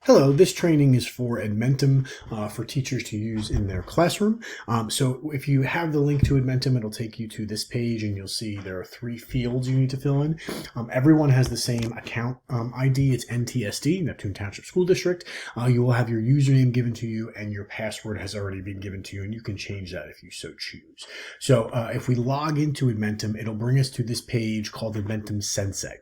Hello, this training is for Edmentum for teachers to use in their classroom. So if you have the link to Edmentum, it'll take you to this page and you'll see there are 3 fields you need to fill in. Everyone has the same account ID. It's NTSD, Neptune Township School District. You will have your username given to you and your password has already been given to you, and you can change that if you so choose. So if we log into Edmentum, it'll bring us to this page called Edmentum Sensei.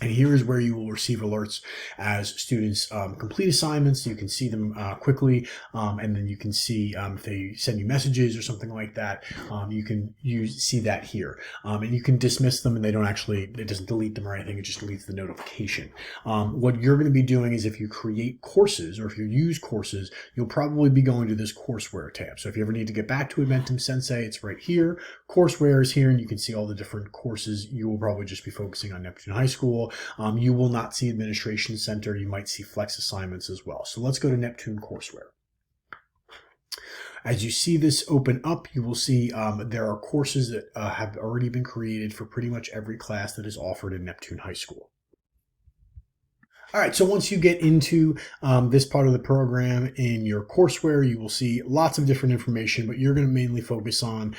And here is where you will receive alerts as students complete assignments. You can see them quickly, and then you can see if they send you messages or something like that. You can see that here, and you can dismiss them, and it doesn't delete them or anything. It just deletes the notification. What you're going to be doing is if you create courses or if you use courses, you'll probably be going to this courseware tab. So if you ever need to get back to Edmentum Sensei, it's right here. Courseware is here, and you can see all the different courses. You will probably just be focusing on Neptune High School. You will not see Administration Center. You might see Flex assignments as well. So let's go to Neptune Courseware. As you see this open up, you will see there are courses that have already been created for pretty much every class that is offered in Neptune High School. All right, so once you get into this part of the program in your courseware, you will see lots of different information, but you're going to mainly focus on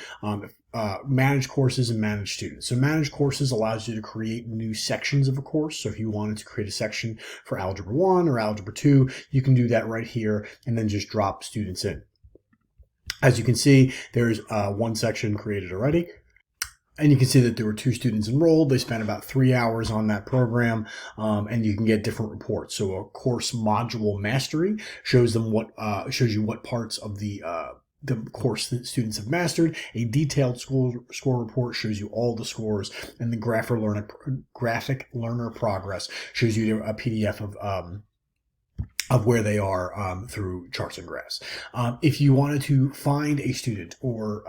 manage courses and manage students. So manage courses allows you to create new sections of a course. So if you wanted to create a section for Algebra 1 or Algebra 2, you can do that right here and then just drop students in. As you can see, there's one section created already. And you can see that there were 2 students enrolled. They spent about 3 hours on that program, and you can get different reports. So a course module mastery shows you what parts of the course that students have mastered. A detailed score report shows you all the scores, and the graphic learner progress shows you a PDF of where they are through charts and graphs. If you wanted to find a student or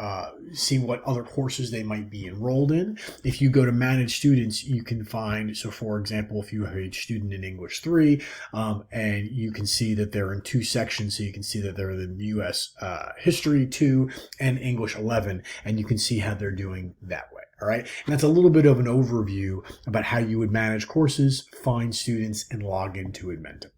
see what other courses they might be enrolled in, if you go to Manage Students, you can find, so for example, if you have a student in English 3, and you can see that they're in 2 sections, so you can see that they're in U.S. History 2 and English 11, and you can see how they're doing that way. All right, and that's a little bit of an overview about how you would manage courses, find students, and log into Edmentum.